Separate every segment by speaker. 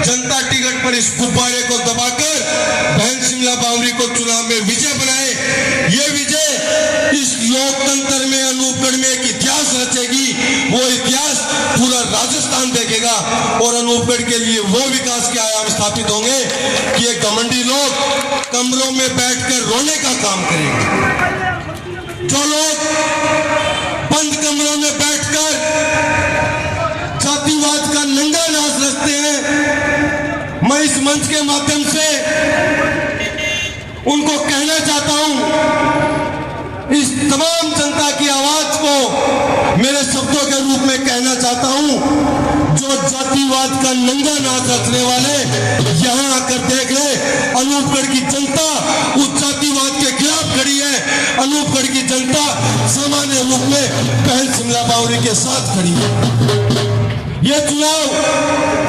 Speaker 1: जनता ticket पर इस गुब्बारे को दबाकर बहन शिमला बावरी को चुनाव में विजय बनाए। ये विजय इस लोकतंत्र में अनूपगढ़ में एक इतिहास रचेगी। वो इतिहास पूरा राजस्थान देखेगा और अनूपगढ़ के लिए वो विकास के आयाम स्थापित होंगे कि ये घमंडी लोग कमरों में बैठकर रोने का काम करेंगे। जो लोग बंद कमरों में बैठकर जातिवाद का नंगा नाच रचते हैं, मैं इस मंच के माध्यम से उनको कहना चाहता हूं, इस तमाम जनता की आवाज को मेरे शब्दों के रूप में कहना चाहता हूं। जो जातिवाद का नंगा नाच रचने वाले यहां आकर देख ले, अनूपगढ़ की जनता उस जातिवाद के खिलाफ खड़ी है। अनूपगढ़ की जनता सामान्य रूप में बहन शिमला बावरी के साथ खड़ी है। ये चुनाव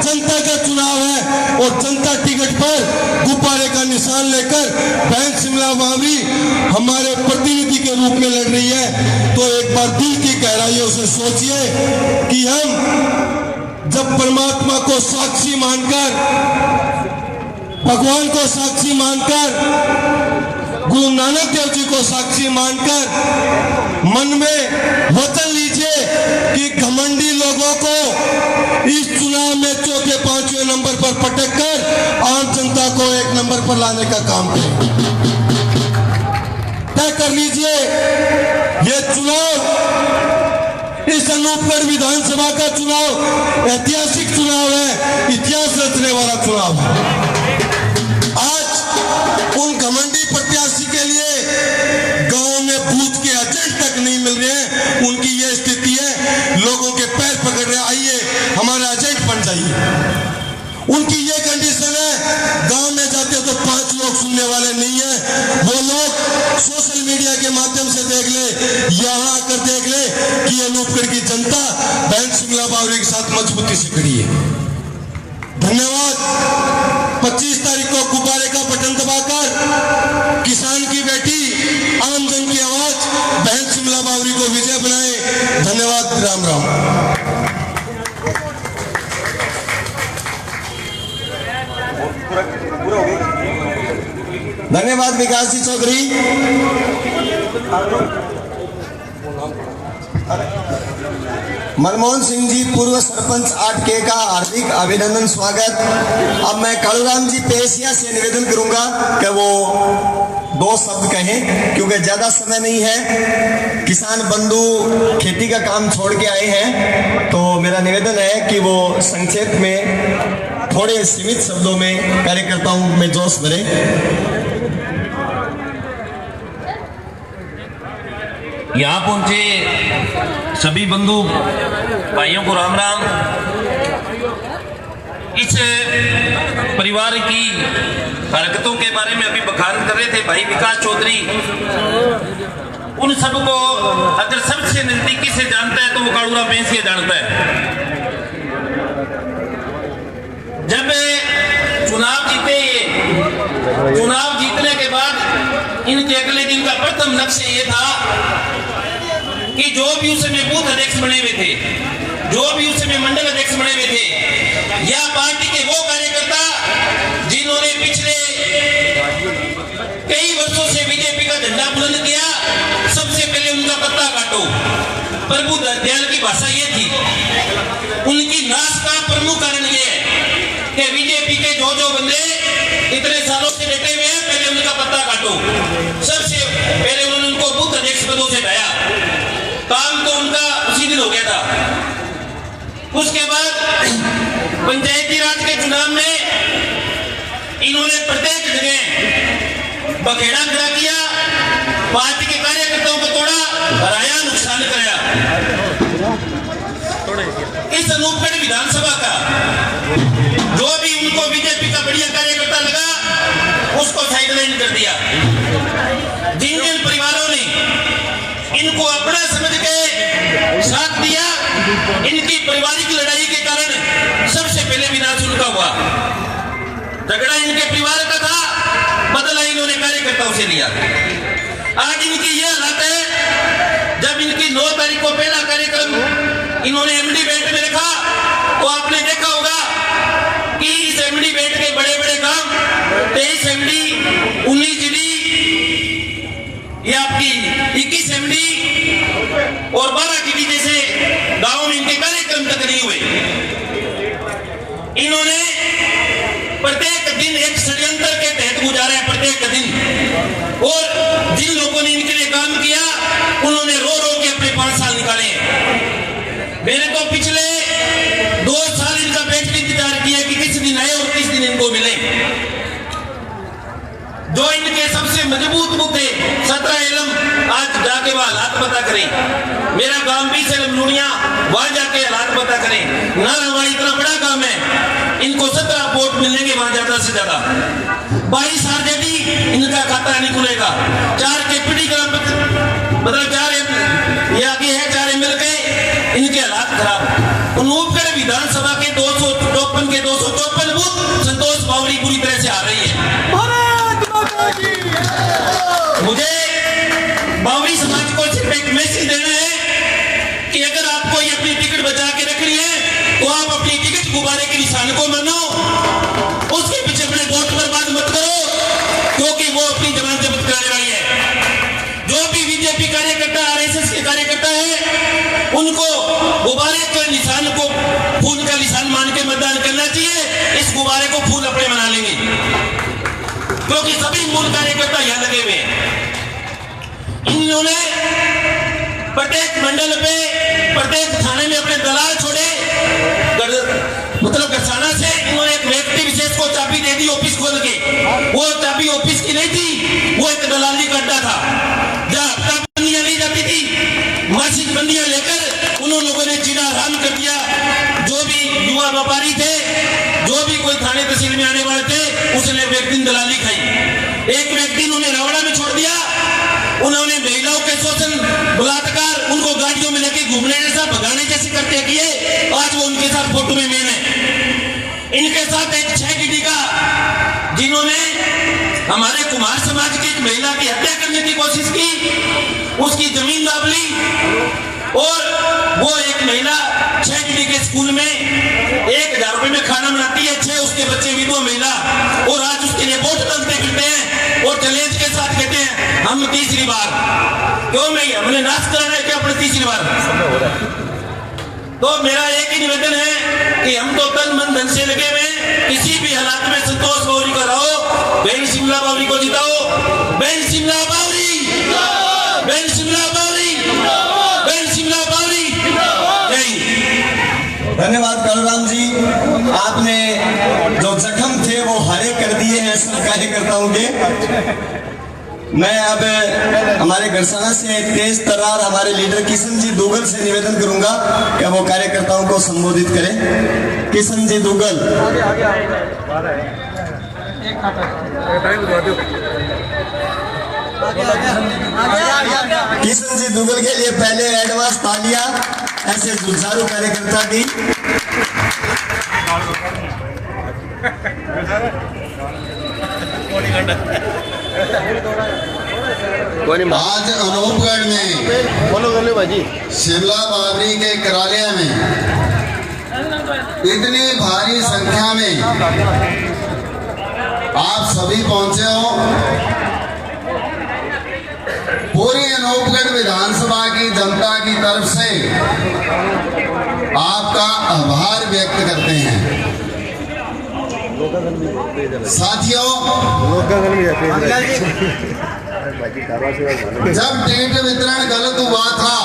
Speaker 1: जनता का चुनाव है और जनता टिकट पर गुब्बारे का निशान लेकर बहन शिमला बावरी हमारे प्रतिनिधि के रूप में लड़ रही है। तो एक बार दिल की गहराइयों से सोचिए कि हम जब परमात्मा को साक्षी मानकर, भगवान को साक्षी मानकर, गुरु नानक देव जी को साक्षी मानकर मन में वचन लीजिए कि घमंडी लोगों को इस चुनाव में चौथे पांचवें नंबर पर पटक कर आम जनता को एक नंबर पर लाने का काम करें। तय कर लीजिए, ये चुनाव, इस अनूपगढ़ विधानसभा का चुनाव ऐतिहासिक चुनाव है, इतिहास रचने वाला चुनाव है। आज उन घमंडी प्रत्याशी के लिए गांव में बूथ के एजेंट तक नहीं मिल रहे हैं। उनकी ये स्थिति है, लोगों के पैर पकड़ रहे, आइए हमारा एजेंट बन जाइए। उनकी ये कंडीशन है, गांव में जाते तो 5 लोग सुनने वाले नहीं है। वो लोग सोशल मीडिया के माध्यम से देख ले, यहां आकर देख ले कि अनूपगढ़ की जनता बहन शिमला बावरी के साथ मजबूती से खड़ी है। धन्यवाद। 25 तारीख को गुब्बारे का बटन दबाकर किसान की बेटी, आम जन की आवाज बहन शिमला बावरी को विजय बनाए। धन्यवाद। राम राम। धन्यवाद विकास जी चौधरी। मनमोहन सिंह जी पूर्व सरपंच 8K का हार्दिक अभिनंदन स्वागत। अब मैं कालूराम जी पेशिया से निवेदन करूंगा कि वो 2 शब्द कहें, क्योंकि ज्यादा समय नहीं है। किसान बंधु खेती का काम छोड़ के आए हैं, तो मेरा निवेदन है कि वो संक्षेप में थोड़े सीमित शब्दों में कार्यकर्ताओं में जोश भरे।
Speaker 2: यहाँ पहुंचे सभी बंधु भाइयों को राम राम। इस परिवार की हरकतों के बारे में अभी बखान कर रहे थे भाई विकास चौधरी। उन सबको अगर सबसे नजदीकी से जानता है तो वो कालूराम पेशिया जानता है। जब चुनाव जीते, ये चुनाव जीतने के बाद इनके अगले दिन का प्रथम लक्ष्य ये था कि जो भी उस समय बूथ अध्यक्ष बने हुए थे, जो भी उस समय मंडल अध्यक्ष बने हुए थे, या पार्टी के वो कार्यकर्ता जिन्होंने पिछले कई वर्षों से बीजेपी का झंडा बुलंद किया, सबसे पहले उनका पत्ता काटो। प्रभु दयाल की भाषा ये थी। उनकी नाश का प्रमुख कारण ये है कि बीजेपी के जो बंदे इतने सालों से डटे हुए हैं, पहले उनका पत्ता काटो। सबसे पहले उन्होंने उनको बूथ अध्यक्ष पदों से हटाया। काम तो उनका उसी दिन हो गया था। उसके बाद पंचायती राज के चुनाव में इन्होंने प्रत्येक जगह बखेड़ा खड़ा किया, पार्टी के कार्यकर्ताओं को तोड़ा, हराया, नुकसान कराया। इस अनूपगढ़ विधानसभा का जो भी उनको बीजेपी का बढ़िया कार्यकर्ता लगा, उसको साइडलाइन कर दिया। जिन जिन परिवारों ने इनको अपना समझ के साथ दिया, इनकी पारिवारिक लड़ाई के कारण सबसे पहले विनाश उनका हुआ। झगड़ा इनके परिवार का था, बदला इन्होंने कार्यकर्ताओं से लिया। आज इनकी यह हालत है। जब इनकी 9 तारीख को पहला कार्यक्रम इन्होंने एमडी बैंड में रखा, तो आपने देखा होगा कि इस 22 MD, 19 GD, ये आपकी 21 MD और 12 GD जैसे गांवों में इनके कार्यक्रम तक नहीं हुए। इन्होंने प्रत्येक दिन एक षड्यंत्र के तहत गुजारा है, प्रत्येक दिन। और जिन लोगों ने इनके लिए काम किया उन्होंने रो रो के अपने 5 साल निकाले। मैंने तो पिछले 2 साल इनका बैठ के इंतजार किया कि किस दिन आए और किस दिन इनको मिले। जो इनके सबसे मजबूत मुद्दे 17 एलम, आज जाके वह हालात पता करें। मेरा गांव 20 एलम लुणिया, वहां जाके हालात पता करें। नारावाड़ी इतना बड़ा काम है, इनको 17 वोट मिलेंगे वहां ज्यादा से ज्यादा। 22 आरजेडी इनका खाता नहीं खुलेगा। 4 केपीडी का मतलब 4 ये आगे है, 4 एमएल के इनके हालात खराब। अनूपगढ़ विधानसभा के 254 के 254 बूथ संतोष बावरी पूरी तरह से आ रही है। मुझे बावरी समाज को सिर्फ एक मैसेज देना है कि अगर आपको ये अपनी टिकट बचा के रखनी है तो आप अपनी टिकट गुब्बारे के निशान को मानो, उसके पीछे अपने वोट बर्बाद मत करो, क्योंकि वो अपनी जमानत जब्त कराने वाली है। जो भी बीजेपी कार्यकर्ता, आरएसएस के कार्यकर्ता है, उनको गुब्बारे के निशान को फूल का निशान मान के मतदान करना चाहिए। इस गुब्बारे को फूल अपने बना लेंगे, क्योंकि सभी मूल कार्यकर्ता यहां लगे हुए हैं। इन्होंने प्रत्येक मंडल पे, प्रत्येक थाने में अपने दलाल छोड़े। मतलब गरसाना से इन्होंने एक व्यक्ति विशेष को चाबी दे दी ऑफिस खोल के। वो चाबी ऑफिस की नहीं थी, वो एक दलाली करता था। जहां हफ्ता बंदियां ली जाती थी, मासिक बंदियां लेकर उन लोगों ने जीना हराम कर दिया। जो भी युवा व्यापारी थे, जो भी कोई थाने तहसील में आने वाले थे, उसने एक दिन दलाली खाई। एक व्यक्ति उन्होंने रावड़ा में छोड़ दिया। उन्होंने महिलाओं के शोषण, बलात्कार, उनको गाड़ियों में लेके घूमने जैसा, भगाने जैसे करते किए। आज वो उनके साथ फोटो में मैन है। इनके साथ एक 6 GD का, जिन्होंने हमारे कुमार समाज की एक महिला की हत्या करने की कोशिश की, उसकी जमीन दाब ली। और वो एक महिला 6 GD के स्कूल में 1000 रुपए में खाना बनाती है, 6 उसके बच्चे विधवा महिला, और आज उसके लिए वोट मांगते फिरते हैं और चैलेंज के साथ कहते हैं हम तीसरी बार। क्यों नहीं, हमने नाश कराना है क्या अपने तीसरी बार? तो मेरा एक ही निवेदन है कि हम तो तन मन धन से लगे हुए, किसी भी हालात में संतोष बावरी को हराओ, बहन शिमला बावरी को जिताओ। बहन शिमला बावरी, बहन शिमला बावरी, बहन शिमला बावरी। जय हिंद।
Speaker 1: धन्यवाद कालूराम जी, आपने जो जख्म थे वो हरे कर दिए हैं सब कार्यकर्ताओं के। मैं अब हमारे गरसाना से तेज तर्रार हमारे लीडर किशन जी दुग्गल से निवेदन करूंगा कि वो कार्यकर्ताओं को संबोधित करें। किशन जी दुग्गल। किशन जी दुग्गल के लिए पहले एडवांस तालियां ऐसे जुझारू कार्यकर्ता की।
Speaker 3: आज अनूपगढ़ में शिमला बावरी के करालिया में इतनी भारी संख्या में आप सभी पहुंचे हो। पूरी अनूपगढ़ विधानसभा की जनता की तरफ से आपका आभार व्यक्त करते हैं। साथियों, जब टिकट वितरण गलत हुआ था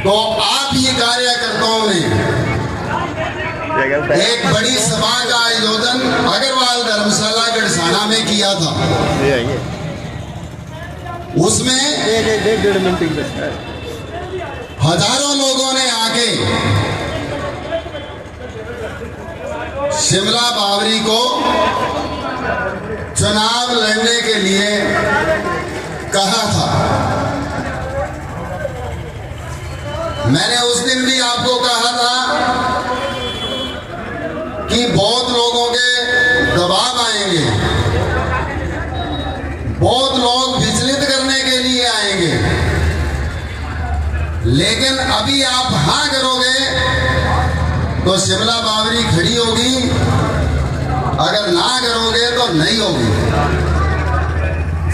Speaker 3: तो आप ही कार्यकर्ताओं ने एक बड़ी सभा का आयोजन अग्रवाल धर्मशाला गढ़साना में किया था। उसमें हजारों लोगों ने आके शिमला बावरी को चुनाव लड़ने के लिए कहा था। मैंने उस दिन भी आपको कहा था कि बहुत लोगों के दबाव आएंगे, बहुत लोग विचलित करने के लिए आएंगे, लेकिन अभी आप हाँ करोगे तो शिमला बावरी खड़ी होगी अगर ना करोगे तो नहीं होगी।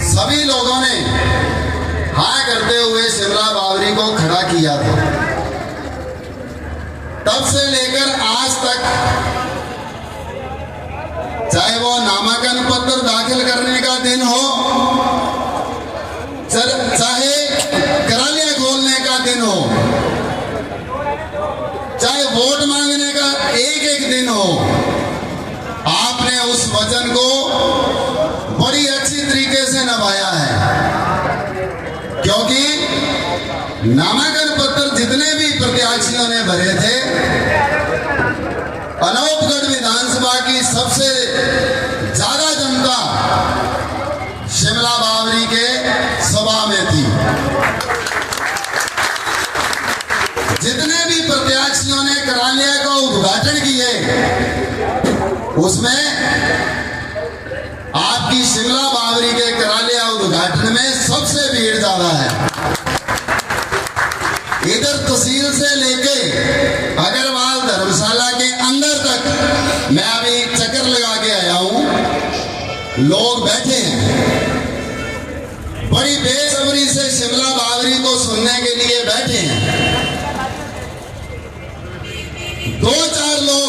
Speaker 3: सभी लोगों ने हाँ करते हुए शिमला बावरी को खड़ा किया था। तब से लेकर आज तक, चाहे वो नामांकन पत्र दाखिल करने का दिन हो, चाहे करालियां खोलने का दिन हो, चाहे वोट मांगने का एक एक दिन हो, आपने उस वचन को बड़ी अच्छी तरीके से निभाया है। क्योंकि नामांकन पत्र जितने भी प्रत्याशियों ने भरे थे, अनूपगढ़ विधानसभा की सबसे ज्यादा जनता शिमला बावरी के सभा में थी। जितने भी प्रत्याशियों ने करालिया का उद्घाटन किए, उसमें आपकी शिमला बावरी के करालिया उद्घाटन में सबसे भीड़ ज्यादा है। इधर तहसील से लेके अग्रवाल धर्मशाला के अंदर तक मैं अभी चक्कर लगा के आया हूं, लोग बैठे हैं, बड़ी बेसब्री से शिमला बावरी को सुनने के लिए बैठे हैं। 2-4 लोग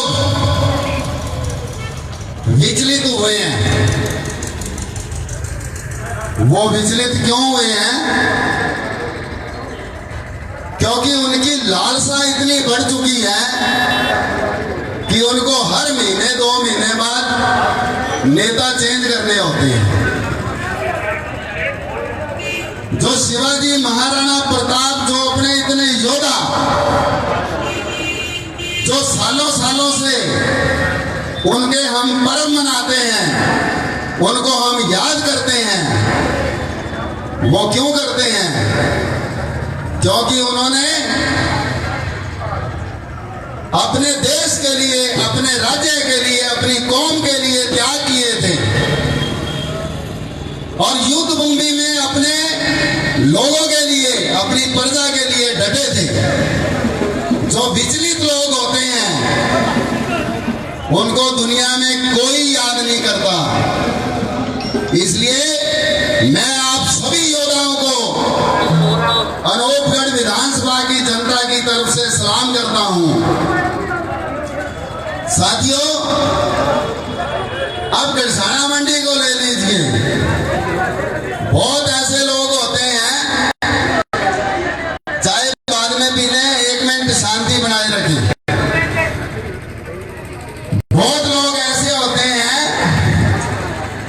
Speaker 3: विचलित हुए हैं। वो विचलित क्यों हुए हैं? क्योंकि उनकी लालसा इतनी बढ़ चुकी है कि उनको हर महीने 2 महीने बाद नेता चेंज करने होते हैं। जो शिवाजी महाराणा प्रताप, जो अपने इतने योद्धा, जो सालों सालों से उनके हम पर्व मनाते हैं, उनको हम याद करते हैं। वो क्यों करते हैं? क्योंकि उन्होंने अपने देश के लिए, अपने राज्य के लिए, अपनी कौम के लिए त्याग किए थे और युद्ध भूमि में अपने लोगों के लिए, अपनी प्रजा के लिए डटे थे। जो विचलित लोग होते हैं, उनको दुनिया में कोई याद नहीं करता। इसलिए मैं आप सभी योद्धाओं को अनूपगढ़ विधानसभा की जनता की तरफ से सलाम करता हूं। साथियों, अब गड़साना मंडी को ले लीजिए। बहुत ऐसे लोग होते हैं, चाय बाद में पी लें, 1 मिनट शांति बनाए रखें। बहुत लोग ऐसे होते हैं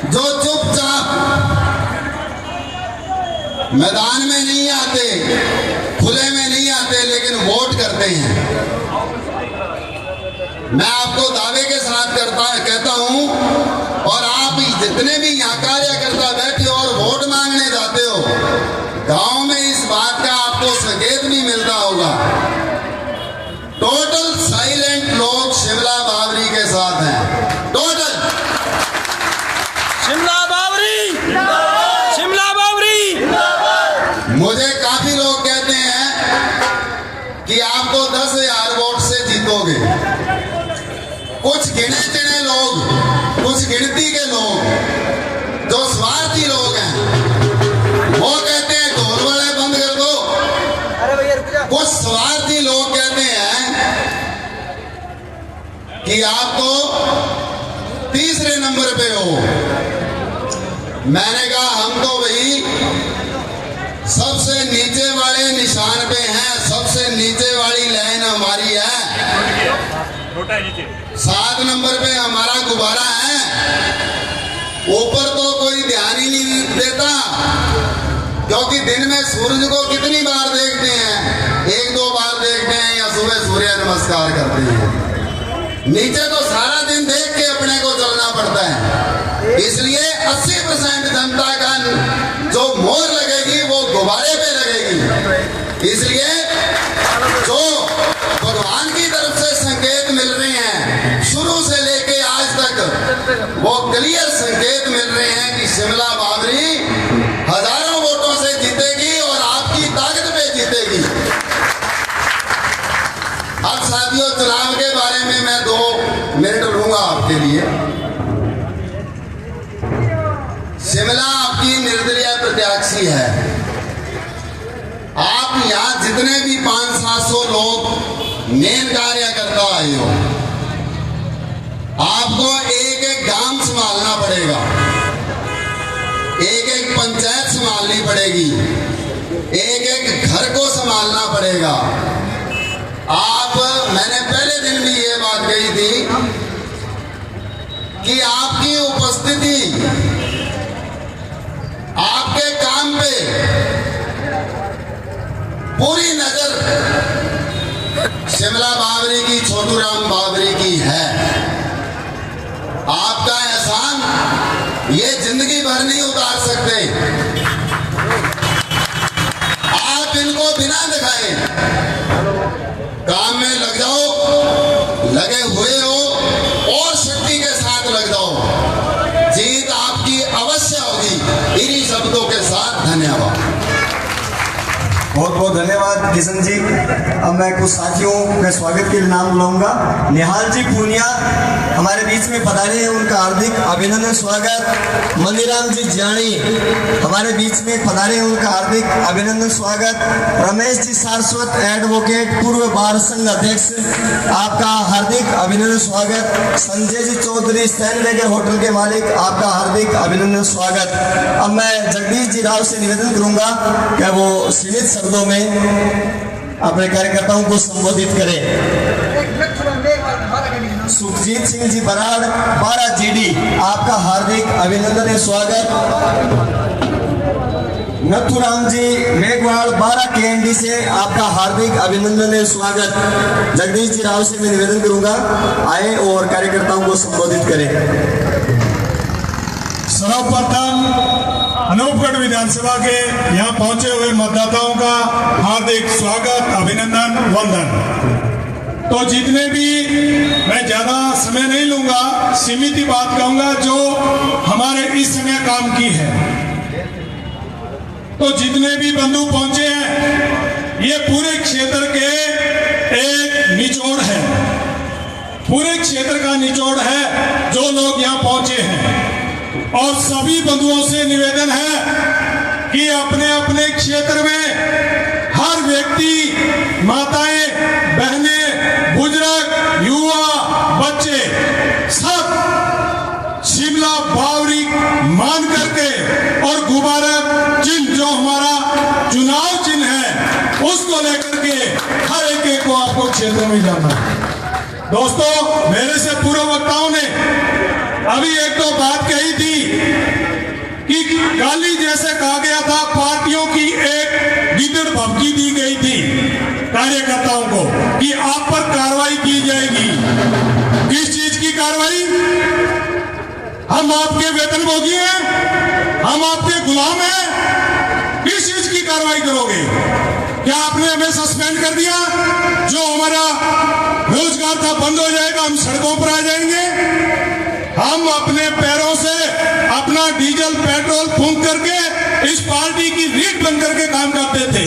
Speaker 3: जो चुपचाप मैदान में नहीं आते, खुले में नहीं आते, लेकिन वोट करते हैं। मैं आपको दावे के साथ कहता हूं, और आप जितने भी यहाँ कार्यकर्ता बैठे हो और वोट मांगने जाते हो, गांव में इस बात का आपको संकेत भी मिलता होगा। टोटल साइलेंट लोग शिमला बावरी के साथ हैं। टोटल
Speaker 4: शिमला बावरी, शिमला बावरी।
Speaker 3: मुझे काफी लोग कहते हैं कि आप तो 10,000 वोट से जीतोगे। कुछ गिने चुने लोग, कुछ गिनती के लोग, जो स्वार्थी लोग हैं, वो कहते हैं ढोल वाले बंद कर दो।
Speaker 4: अरे भैया रुक जा।
Speaker 3: कुछ स्वार्थी लोग कहते हैं कि आप तो 3रे नंबर पे हो। मैंने कहा हम तो भाई सबसे नीचे वाले निशान पे हैं, सबसे नीचे वाली लाइन हमारी है। 7 नंबर पे हमारा गुब्बारा है। ऊपर तो कोई ध्यान ही नहीं देता, क्योंकि दिन में सूरज को कितनी बार देखते हैं? 1-2 बार देखते हैं, या सुबह सूर्य नमस्कार करते हैं। नीचे तो सारा दिन देख के अपने को चलना पड़ता है। इसलिए 80% जनता का जो मोहर लगेगी वो गुब्बारे पे लगेगी। इसलिए जो भगवान की तरफ से संकेत मिल रहे हैं, शुरू से लेके आज तक वो क्लियर संकेत मिल रहे हैं कि शिमला बावरी हजारों वोटों से जीतेगी और आपकी ताकत पे जीतेगी। अब साथियों, चुनाव के बारे में मैं 2 मिनट लूंगा आपके लिए। जितने भी 500-700 लोग मेन कार्यकर्ता आए हो, आपको एक एक गांव संभालना पड़ेगा, एक एक पंचायत संभालनी पड़ेगी, एक एक घर को संभालना पड़ेगा। मैंने पहले दिन भी ये बात कही थी कि आपकी उपस्थिति आपके काम पे पूरी नजर शिमला बावरी की, छोटू राम बावरी की है। आपका एहसान ये जिंदगी भर नहीं उतार सकते। आप इनको बिना दिखाए काम में लग जाओ, लगे हुए हो और शक्ति के साथ लग जाओ, जीत आपकी अवश्य होगी। इन्हीं शब्दों के साथ धन्यवाद।
Speaker 5: बहुत बहुत धन्यवाद किशन जी। अब मैं कुछ साथियों के स्वागत के लिए नाम बुलाऊंगा। निहाल जी पूनिया हमारे बीच में पधारे हैं, उनका हार्दिक अभिनंदन स्वागत। मनीराम जी जानी हमारे बीच में पधारे हैं, उनका हार्दिक अभिनंदन स्वागत। रमेश जी सारस्वत एडवोकेट, पूर्व बार संघ अध्यक्ष, आपका हार्दिक अभिनंदन स्वागत। संजय जी चौधरी स्टैंडबैगर होटल के मालिक, आपका हार्दिक अभिनंदन स्वागत। अब मैं जगदीश जी राव से निवेदन करूंगा कि वो सीमित शब्दों में अपने कार्यकर्ताओं को संबोधित करें। सुखजीत सिंह जी बराड़ 12 जीडी, आपका हार्दिक अभिनंदन स्वागत। नथुराम जी मेघवाड़ 12 केएनडी से, आपका हार्दिक अभिनंदन स्वागत। जगदीश जी राव से मैं निवेदन करूंगा आए और कार्यकर्ताओं को संबोधित करें।
Speaker 6: सर्वप्रथम अनूपगढ़ विधानसभा के यहाँ पहुंचे हुए मतदाताओं का हार्दिक स्वागत, अभिनंदन, वंदन। तो जितने भी, मैं ज्यादा समय नहीं लूंगा, सीमित ही बात कहूंगा जो हमारे इस समय काम की है। तो जितने भी बंधु पहुंचे हैं, ये पूरे क्षेत्र के एक निचोड़ है, पूरे क्षेत्र का निचोड़ है जो लोग यहाँ पहुंचे हैं। और सभी बंधुओं से निवेदन है कि अपने अपने क्षेत्र में हर व्यक्ति, माताएं, बहनें, बुजुर्ग, युवा, बच्चे सब शिमला बावरी मान करके और गुब्बारा चिन्ह जो हमारा चुनाव चिन्ह है उसको लेकर के हर एक को आपको क्षेत्र में जाना है। दोस्तों, मेरे से पूर्व वक्ताओं ने अभी एक तो बात कही थी कि गाली जैसे कहा गया था, पार्टियों की एक गिदड़ भभकी दी गई थी कार्यकर्ताओं को कि आप पर कार्रवाई की जाएगी। किस चीज की कार्रवाई? हम आपके वेतनभोगी हैं, हम आपके गुलाम हैं, किस चीज की कार्रवाई करोगे? क्या आपने हमें सस्पेंड कर दिया? जो हमारा रोजगार था बंद हो जाएगा, हम सड़कों पर आ जाएंगे? हम अपने पैरों से अपना डीजल पेट्रोल फूंक करके इस पार्टी की रीढ़ बन करके काम करते थे।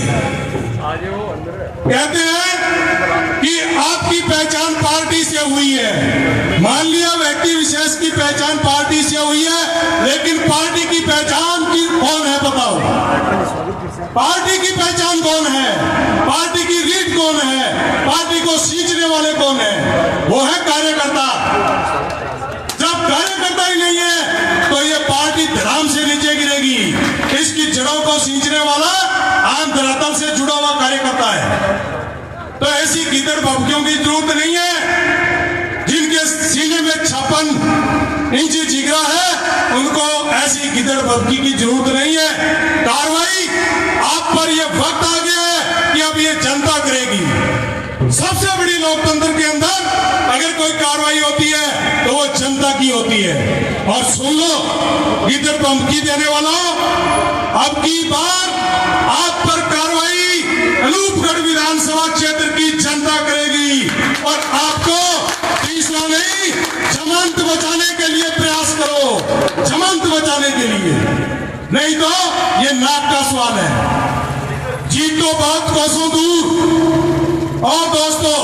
Speaker 6: कहते हैं कि आपकी पहचान पार्टी से हुई है। मान लिया व्यक्ति विशेष की पहचान पार्टी से हुई है, लेकिन पार्टी की पहचान की कौन है बताओ? पार्टी की पहचान कौन है? पार्टी की रीढ़ कौन है? पार्टी को सींचने वाले कौन है? वो है कार्यकर्ता। जब कार्यकर्ता ही नहीं है तो ये पार्टी धराम से नीचे गिरेगी। इसकी जड़ों को सींचने वाला आम धरातल से जुड़ा हुआ कार्यकर्ता है। तो ऐसी गिदड़ भभकियों की जरूरत नहीं है। जिनके सीने में 56 इंच जिगरा है, उनको ऐसी गिदड़ भभकी की जरूरत नहीं है। कार्रवाई आप पर यह वक्त आ गया है कि अब ये जनता करेगी। सबसे बड़ी लोकतंत्र के अंदर अगर कोई कार्रवाई होती है तो वो जनता की होती है। और सुन लो गिदड़ धमकी देने वालों, अब की बार आप पर कार्रवाई अनूपगढ़ विधानसभा क्षेत्र की जनता करेगी और आपको तीसरा नहीं, जमानत बचाने के लिए प्रयास करो, जमानत बचाने के लिए, नहीं तो ये नाक का सवाल है। जीत तो बहुत कोसों दूर। और दोस्तों,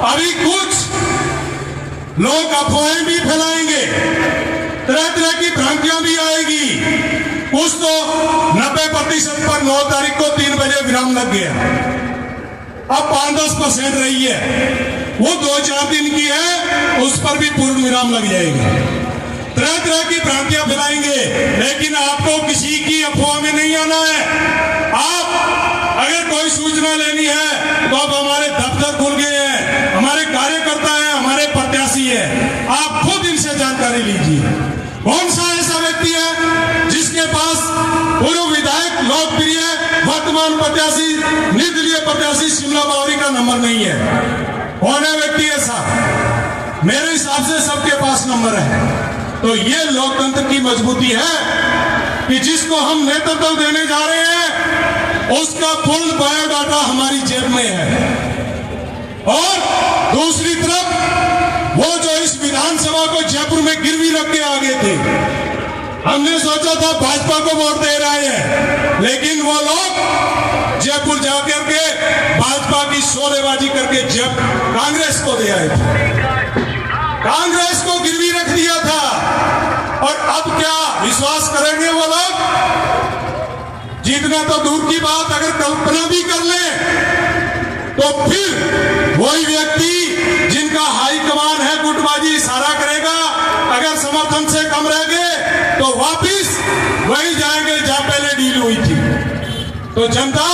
Speaker 6: अभी कुछ लोग अफवाहें भी फैलाएंगे, तरह तरह की भ्रांतियां भी आएगी। कुछ तो 90% पर 9 तारीख को 3 बजे विराम लग गया। अब 5-10% रही है, वो 2-4 दिन की है, उस पर भी पूर्ण विराम लग जाएगा। तरह तरह की भ्रांतियां फैलाएंगे, लेकिन आपको किसी की अफवाह में नहीं आना है। आप अगर कोई सूचना लेनी है तो अब हमारे दफ्तर खुल गए हैं, हमारे कार्यकर्ता हैं, हमारे प्रत्याशी हैं, आप खुद इनसे जानकारी लीजिए। कौन सा ऐसा व्यक्ति है जिसके पास पूर्व विधायक लोकप्रिय वर्तमान प्रत्याशी निर्दलीय प्रत्याशी शिमला बावरी का नंबर नहीं है? कौन है व्यक्ति ऐसा? मेरे हिसाब से सबके पास नंबर है। तो ये लोकतंत्र की मजबूती है कि जिसको हम नेतृत्व देने जा रहे हैं उसका पूर्ण बायोडाटा हमारी जेब में है। और दूसरी तरफ वो जो इस विधानसभा को जयपुर में गिरवी रख के आगे थे, हमने सोचा था भाजपा को वोट दे रहे हैं, लेकिन वो लोग जयपुर जाकर के भाजपा की सौदेबाजी करके जब कांग्रेस को दे आए थे, कांग्रेस को गिरवी रख दिया था। और अब क्या विश्वास करेंगे वो लोग? जीतना तो दूर की बात, अगर कल्पना भी कर ले तो फिर वही व्यक्ति जिनका हाई कमान है गुटबाजी इशारा करेगा, अगर समर्थन से कम रह गए तो वापिस वही जाएंगे जहां पहले डील हुई थी। तो जनता,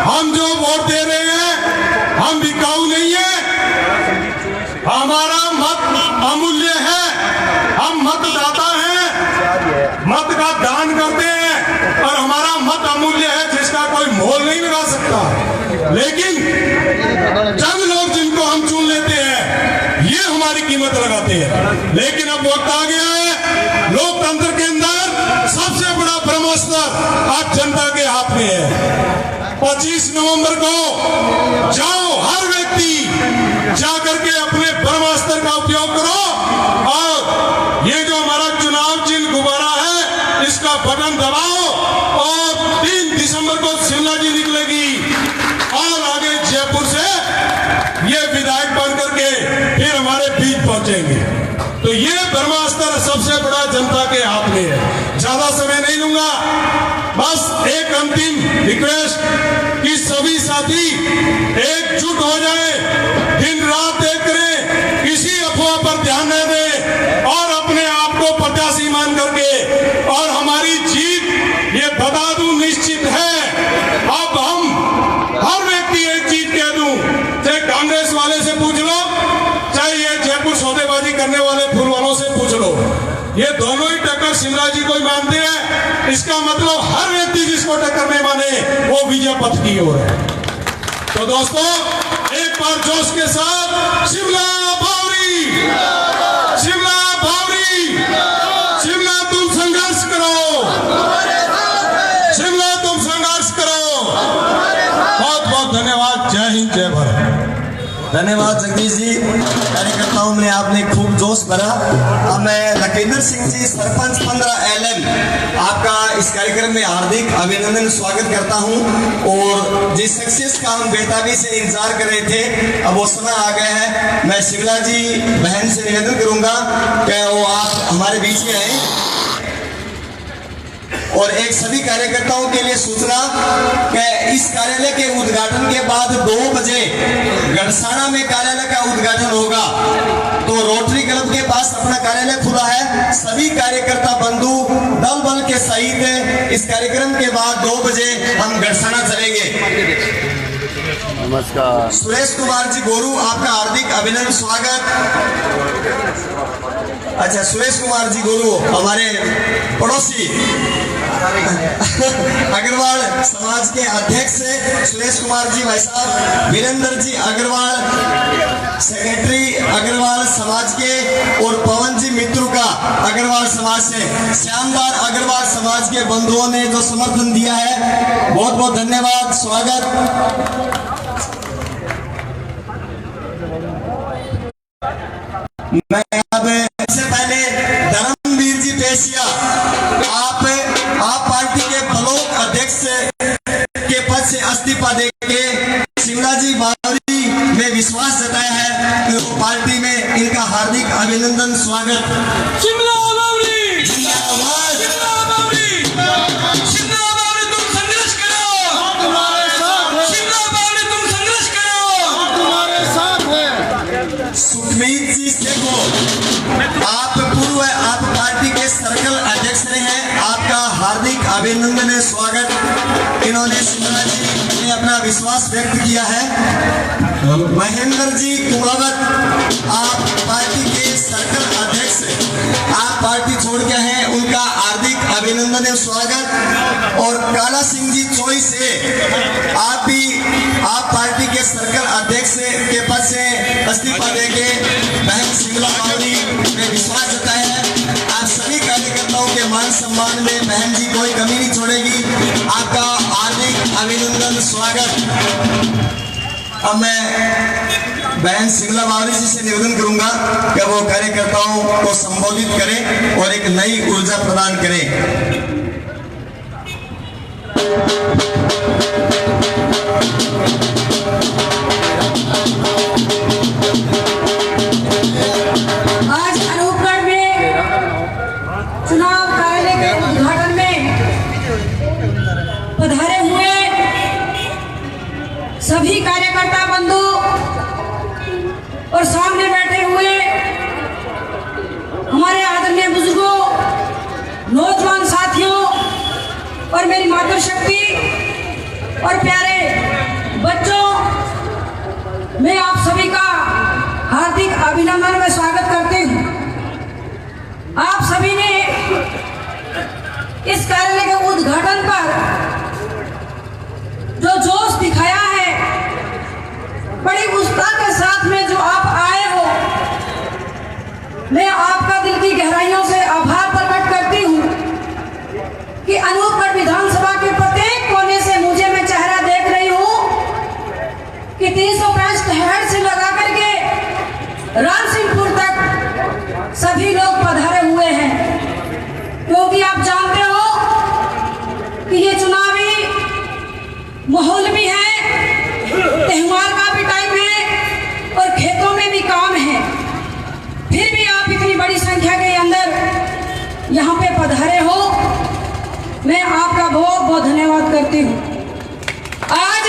Speaker 6: हम जो वोट दे रहे हैं हम बिकाऊ नहीं है, हमारा मत अमूल्य है, हम मतदाता हैं, मत का दान करते हैं और हमारा मत अमूल्य है जिसका कोई मोल नहीं लगा सकता। लेकिन चंद लोग जिनको हम चुन लेते हैं ये हमारी कीमत लगाते हैं। लेकिन अब वक्त आ गया है, लोकतंत्र के अंदर सबसे बड़ा ब्रह्मास्त्र आज जनता के हाथ में है। 25 नवंबर को जाओ, हर व्यक्ति जाकर के अपने ब्रह्मास्त्र का उपयोग करो और ये जो हमारा चुनाव चिन्ह गुब्बारा है इसका बटन दबाओ और 3 दिसंबर को शिमला जी निकलेगी और आगे जयपुर से ये विधायक बन करके फिर हमारे बीच पहुंचेंगे। तो ये ब्रह्मास्त्र सबसे बड़ा जनता के हाथ में है। ज्यादा समय नहीं लूंगा, बस एक अंतिम रिक्वेस्ट कि सभी साथी एकजुट हो जाए, दिन रात एक करें, किसी अफवाह पर ध्यान न दें और अपने आप को प्रत्याशी मान करके, और हमारी जीत ये बता दूं निश्चित है। अब हम हर व्यक्ति एक चीज कह दूं, चाहे कांग्रेस वाले से पूछ लो, चाहे ये जयपुर सौदेबाजी करने वाले फूल वालों से पूछ लो, ये दोनों ही टक्कर शिमला जी को ही मानते हैं। इसका मतलब हर व्यक्ति जिसको टक्कर नहीं माने वो विजय पथ की ओर है। तो दोस्तों, एक बार जोश के साथ शिमला बावरी, शिमला बावरी, शिमला तुम संघर्ष करो, शिमला तुम संघर्ष करो। बहुत बहुत धन्यवाद। जय हिंद, जय भारत।
Speaker 5: धन्यवाद जगदीश जी, कार्यकर्ताओं में आपने खूब जोश भरा। अब मैं लखविंदर सिंह जी, सरपंच 15 LM, आपका इस कार्यक्रम में हार्दिक अभिनंदन स्वागत करता हूं। और जिस सक्सेस का हम बेताबी से इंतजार कर रहे थे, अब वो समय आ गया है। मैं शिमला जी बहन से निवेदन करूंगा कि वो आप हमारे बीच में आए। और एक सभी कार्यकर्ताओं के लिए सूचना कि इस कार्यालय के उद्घाटन के बाद 2 बजे गढ़साना में कार्यालय का उद्घाटन होगा। तो रोटरी क्लब के पास अपना कार्यालय खुला है। सभी कार्यकर्ता बंधु दल बल के सहित इस कार्यक्रम के बाद 2 बजे हम गढ़साना चलेंगे।
Speaker 3: नमस्कार।
Speaker 5: सुरेश कुमार जी गोरू, आपका हार्दिक अभिनंदन स्वागत। अच्छा, सुरेश कुमार जी गोरू हमारे पड़ोसी अग्रवाल समाज के अध्यक्ष सुरेश कुमार जी भाई साहब, वीरेंद्र जी अग्रवाल सेक्रेटरी अग्रवाल समाज के, और पवन जी मित्रू का अग्रवाल समाज से, श्यामदार अग्रवाल समाज के बंधुओं ने जो समर्थन दिया है, बहुत बहुत धन्यवाद, स्वागत। मैं अब सबसे पहले धर्मवीर जी पेशिया, आप पार्टी के ब्लॉक अध्यक्ष के पद से इस्तीफा देके शिमला जी बावरी में विश्वास जताया है कि वो पार्टी में इनका हार्दिक अभिनंदन स्वागत।
Speaker 4: शिमला बावरी,
Speaker 5: जिंदाबाद,
Speaker 4: शिमला बावरी, शिमला बावरी तुम संघर्ष करो, शिमला बावरी तुम संघर्ष
Speaker 5: सुखमीत जी सेको, आप पार्टी के सर्कल अध्यक्ष रहे हैं, आपका हार्दिक अभिनंदन है, स्वागत। इन्होंने शिमला जी ने अपना विश्वास व्यक्त किया है। महेंद्र जी कुमावत, आप पार्टी के सर्कल अध्यक्ष, आप पार्टी छोड़ के हैं, उनका हार्दिक अभिनंदन है, स्वागत। और काला सिंह जी चोई से आप पार्टी के सर्कल अध्यक्ष के पद से इस्तीफा देके बहन शिमला बावरी ने विश्वास जताया है। आप सभी कार्यकर्ताओं के मान सम्मान में बहन जी कोई कमी नहीं छोड़ेगी, आपका हार्दिक अभिनंदन, स्वागत। अब मैं बहन शिमला बावरी जी से निवेदन करूंगा कि वो कार्यकर्ताओं को संबोधित करें और एक नई ऊर्जा प्रदान करें।
Speaker 7: आज अनूपगढ़ में चुनाव कार्यालय के उद्घाटन में पधारे हुए सभी कार्यकर्ता बंधु और सामने बैठे हुए हमारे आदरणीय बुजुर्गों, नौजवान साथियों और मेरी मातृशक्ति और प्यारे बच्चों, मैं आप सभी का हार्दिक अभिनंदन में स्वागत करती हूँ। आप सभी ने इस कार्यालय के उद्घाटन पर जो जोश दिखाया है, बड़ी उत्साह के साथ में जो आप आए हो, मैं आपका दिल की गहराइयों से आभार प्रकट करती हूँ कि अनूपगढ़ विधानसभा के प्रत्येक कोने से मुझे मैं चेहरा देख रही हूँ कि 365 हेड से लगा करके रामसिंहपुर तक सभी लोग पधारे हुए हैं, क्योंकि आप जानते हो कि ये चुनावी माहौल भी है, त्योहार का भी टाइम है और खेतों में भी काम है, फिर भी आप इतनी बड़ी संख्या के अंदर यहाँ पे पधारे हो, मैं आपका बहुत बहुत धन्यवाद करती हूँ। आज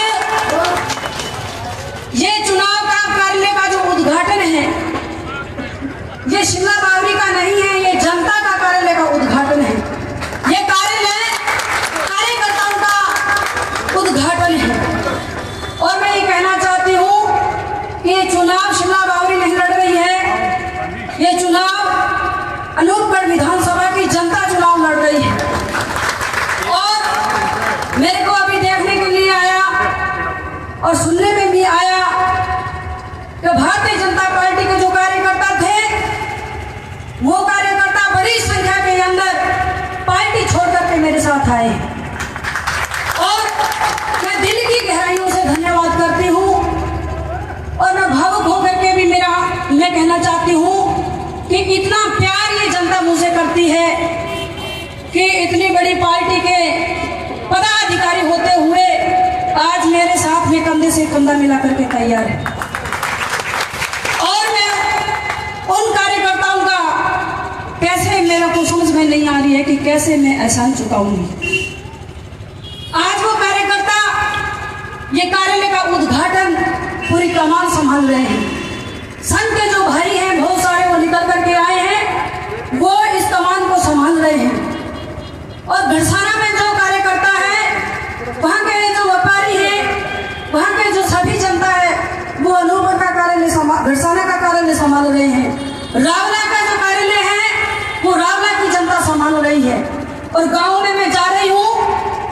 Speaker 7: ये चुनाव का कार्यालय का जो उद्घाटन है, ये शिमला बावरी का नहीं है, ये जनता का कार्यालय का उद्घाटन है। ये कार्यालय कार्यकर्ताओं का उद्घाटन है और मैं ये कहना चाहती हूँ कि ये चुनाव शिमला बावरी नहीं लड़ रही है, ये चुनाव अनूपगढ़ विधानसभा की जनता चुनाव लड़ रही है। और मेरे को अभी देखने के लिए आया और सुनने में भी आया कि भारतीय जनता पार्टी के जो कार्यकर्ता थे, वो कार्यकर्ता बड़ी संख्या के अंदर पार्टी छोड़ करके मेरे साथ आए और मैं दिल की गहराइयों से धन्यवाद करती हूँ। और मैं भावुक होकर के भी मैं कहना चाहती हूँ कि इतना प्यार ये जनता मुझसे करती है कि इतनी बड़ी पार्टी के पदाधिकारी होते हुए आज मेरे साथ में कंधे से कंधा मिला करके तैयार है। और मैं उन कार्यकर्ताओं का कैसे, मेरे को समझ में नहीं आ रही है कि कैसे मैं एहसान चुकाऊंगी। आज वो कार्यकर्ता ये कार्यालय का उद्घाटन पूरी कमान संभाल रहे हैं। संघ के जो भाई हैं बहुत सारे, वो निकल करके आए हैं, वो इस कमान को संभाल रहे हैं। और घरसाना में जो कार्यकर्ता है, वहाँ के जो व्यापारी हैं, वहाँ के जो सभी जनता है, वो अनूपगढ़ का कार्यालय घरसाना का कार्यालय संभाल रहे हैं। रावला का जो कार्यालय है, वो रावला की जनता संभाल रही है। और गाँव में मैं जा रही हूँ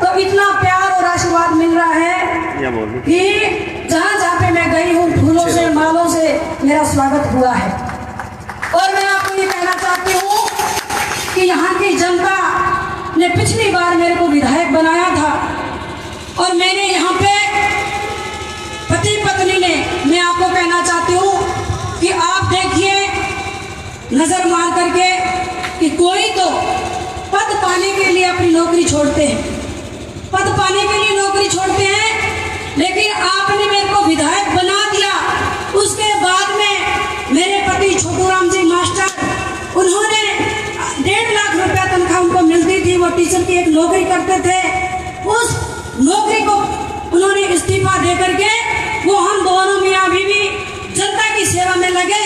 Speaker 7: तो इतना प्यार और आशीर्वाद मिल रहा है कि जहाँ जहाँ पे मैं गई हूँ, फूलों से मालों से मेरा स्वागत हुआ है। और मैं आपको ये कहना चाहती हूँ कि यहाँ की जनता ने पिछली बार मेरे को विधायक बनाया था और मैंने यहाँ पे पति पत्नी ने, मैं आपको कहना चाहती हूँ कि आप देखिए नजर मार करके कि कोई तो पद पाने के लिए अपनी नौकरी छोड़ते हैं, पद पाने के लिए नौकरी छोड़ते हैं, लेकिन आपने मेरे को विधायक बना दिया। उसके बाद में मेरे पति छोटूराम जी मास्टर, उन्होंने 1.5 लाख रुपया तनख्वाह उनको मिलती थी, वो टीचर की एक नौकरी करते थे। उस नौकरी को उन्होंने इस्तीफा दे करके वो हम दोनों मियाँ बीवी जनता की सेवा में लगे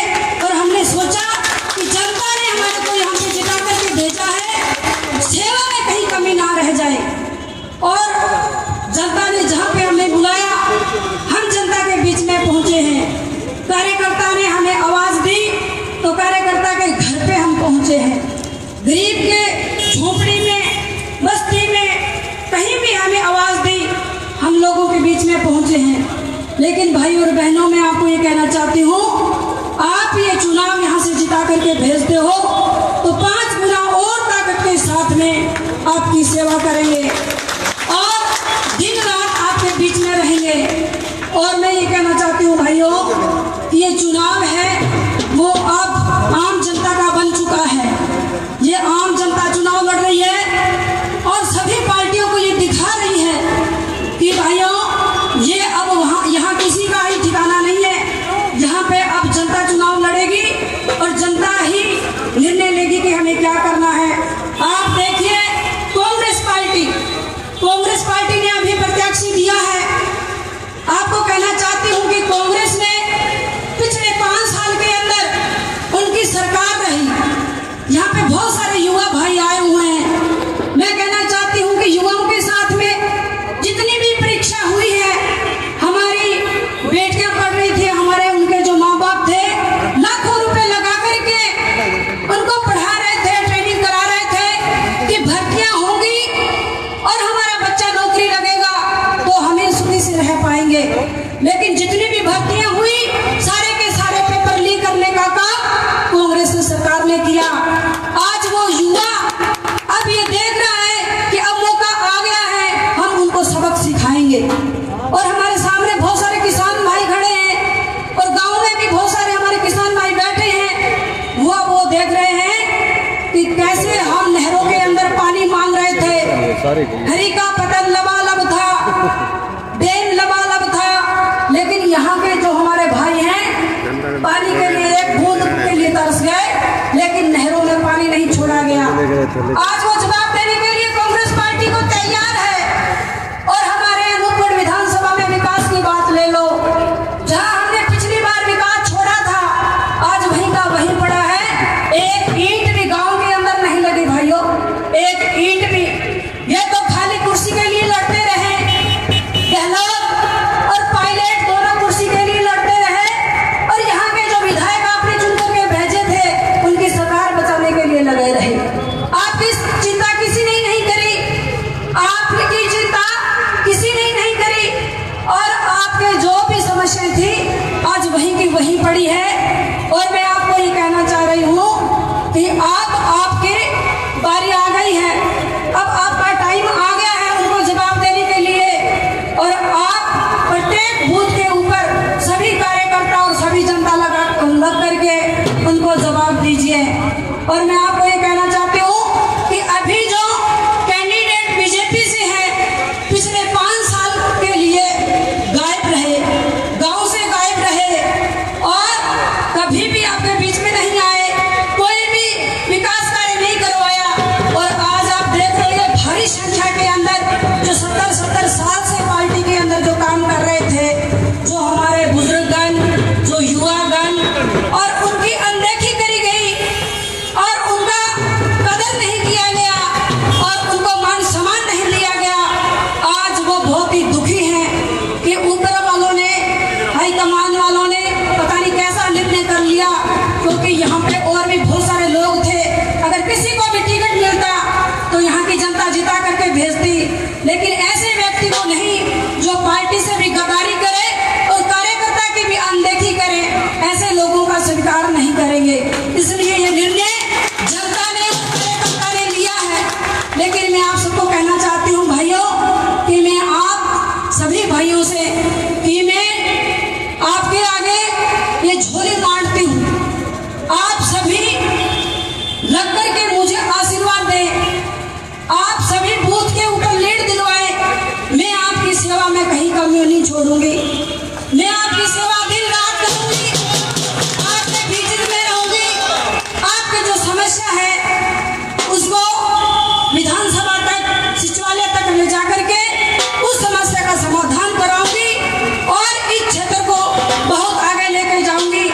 Speaker 7: लेकिन भाई और बहनों, मैं आपको ये कहना चाहती हूँ, आप ये चुनाव यहाँ से जिता करके भेजते हो तो 5 गुना और ताकत के साथ में आपकी सेवा करेंगे और दिन रात आपके बीच में रहेंगे। और मैं ये कहना चाहती हूँ भाइयों, ये चुनाव है वो अब आम जनता का बन चुका है। ये आम जनता चुनाव लड़ रही है और सभी पार्टियों को ये दिखा रही है कि भाइयों, ये अब वहाँ यहाँ किसी का ही ठिकाना नहीं है। यहाँ पे अब जनता चुनाव लड़ेगी और जनता ही निर्णय लेगी कि हमें क्या करना है। आप देखिए, कांग्रेस पार्टी ने अभी प्रत्याशी दिया है। आपको कहना चाहती हूँ कि कांग्रेस ने पिछले 5 साल के अंदर उनकी सरकार रही। यहाँ पे बहुत सारे युवा भाई आए हुए हैं। मैं कहना चाहती हूँ कि युवाओं के साथ में जितनी भी परीक्षा हुई है, हमारी बेटियां पढ़ रही थी, हमारे उनके जो माँ बाप थे लाखों रुपए लगा करके उनको पढ़ा रहे थे, ट्रेनिंग करा रहे थे कि भर्तियां होंगी और हमारा बच्चा नौकरी लगेगा तो हमें सुखी से रह पाएंगे। लेकिन जितनी भी भर्तियां हुई, सारे के सारे पेपर लीक करने का काम कांग्रेस सरकार ने किया। आज वो युवा अब ये देख रहा है कि अब मौका आ गया है, हम उनको सबक सिखाएंगे। और हमारे सामने बहुत सारे किसान भाई खड़े हैं और गांव में भी बहुत सारे हमारे किसान भाई बैठे हैं। वो देख रहे हैं कि कैसे हम नहरों के अंदर पानी मांग रहे थे, हरी का पतन लबालब था, डैम लबालब था, लेकिन यहाँ के जो हमारे भाई हैं पानी के लिए एक बूंद के लिए तरस गए, लेकिन नहरों में पानी नहीं छोड़ा गया। आज वो जवाब देने के लिए कांग्रेस पार्टी को तैयार है। और हमारे अनूपगढ़ विधानसभा में विकास की बात ले लो, जहाँ हमने पिछली बार विकास छोड़ा था, आज वहीं का वहीं पड़ा है। एक ईंट भी गांव के अंदर नहीं लगी भाइयों, एक ईंट भी। ये तो खाली कुर्सी के लिए लड़ते रहे, गहलोत और पायलट दोनों कुर्सी के लिए लड़ते रहे और यहाँ के जो विधायक आपने चुन के भेजे थे उनकी सरकार बचाने के लिए लगे रहे। आपकी चिंता किसी ने नहीं करी, आपकी चिंता किसी ने नहीं करी और आपके जो भी समस्या थी आज वहीं की वहीं पड़ी है। और मैं आपको ये कहना चाह रही हूँ कि आपकी बारी आ गई है, अब आपका टाइम आ गया है उनको जवाब देने के लिए। और आप प्रत्येक बूथ के ऊपर सभी कार्यकर्ता और सभी जनता लग करके उनको जवाब दीजिए। और मैं आपको ये कहना चाहती हूँ कि अभी जो कैंडिडेट बीजेपी से है, पिछले 5 साल के लिए गायब रहे, गांव से गायब रहे और कभी भी आपके बीच में नहीं आए, कोई भी विकास कार्य नहीं करवाया। और आज आप देख रहे हैं भारी संख्या के अंदर जो 70 साल से पार्टी के अंदर जो काम कर रहे थे, जो हमारे बुजुर्गगण, जो युवागण, और उनकी अनदेखी करी गई और उनका कदर नहीं किया गया और उनको मान सम्मान नहीं लिया गया। आज वो बहुत ही दुखी हैं कि ऊपर वालों ने, हाईकमान वालों ने पता नहीं कैसा निर्णय कर लिया, क्योंकि यहाँ पे और भी बहुत सारे लोग थे। अगर किसी को भी टिकट मिलता तो यहाँ की जनता जिता करके भेजती, लेकिन ऐसे व्यक्ति को नहीं जो पार्टी से भी गद्दारी करे और कार्यकर्ता की भी अनदेखी करे, ऐसे लोगों का स्वीकार नहीं करेंगे। इसलिए ये निर्णय जनता ने और कार्यकर्ता ने लिया है। लेकिन मैं आप सबको कहना चाहती हूँ भाइयों कि मैं आप सभी भाइयों से कि मैं आपके आगे ये झोली मांगती हूँ, आप सभी लग करके मुझे आशीर्वाद दें, आप सभी बूथ के ऊपर लीड दिलवाएं। मैं आपकी सेवा में कहीं कमी नहीं छोड़ूंगी, मैं आपकी सेवा दिन रात करूंगी, आपके बीच में रहूंगी। आपकी जो समस्या है उसको विधानसभा तक, सचिवालय तक ले जाकर के उस समस्या का समाधान कराऊंगी और इस क्षेत्र को बहुत आगे लेकर जाऊंगी।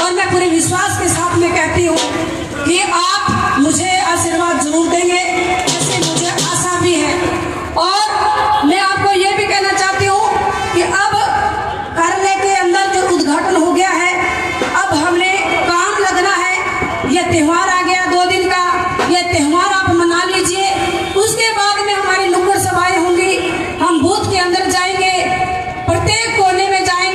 Speaker 7: और मैं पूरे विश्वास के साथ में कहती हूँ कि आप मुझे आशीर्वाद जरूर देंगे, ऐसे मुझे आशा भी है। और मैं आपको ये भी कहना चाहती हूँ कि अब कार्यालय के अंदर जो उद्घाटन हो गया है, अब हमने काम लगना है। ये त्यौहार आ गया 2 दिन का, ये त्यौहार आप मना लीजिए। उसके बाद में हमारी नुक्कड़ सभाएं होंगी, हम बूथ के अंदर जाएंगे, प्रत्येक कोने में जाएंगे।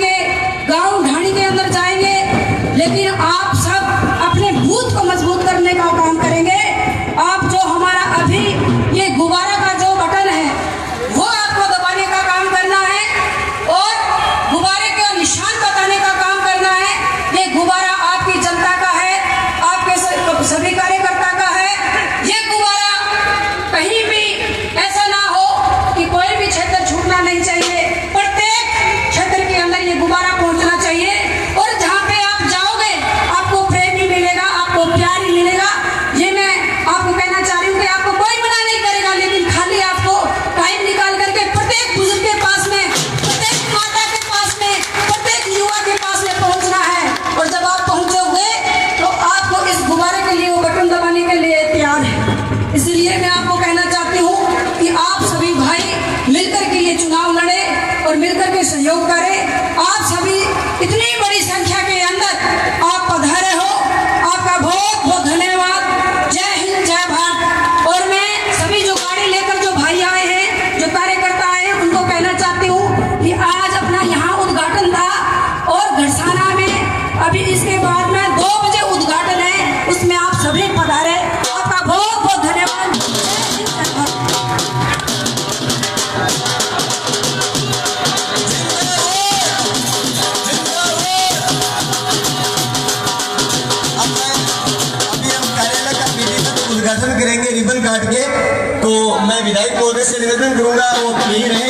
Speaker 5: विधायक महोदय से निवेदन करूंगा वो यहीं रहे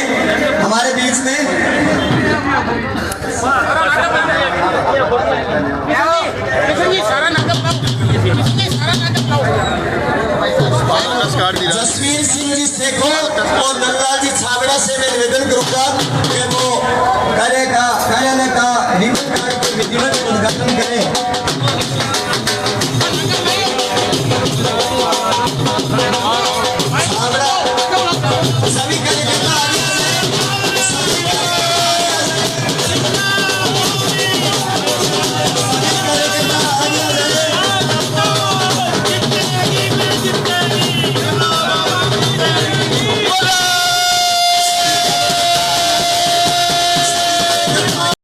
Speaker 5: हमारे बीच में। जसवीर सिंह जी सेखो और नंदलाल जी छाबड़ा से मैं निवेदन करूंगा कि वो कार्यालय का रिबन कार्ड के विधिवत उद्घाटन करें।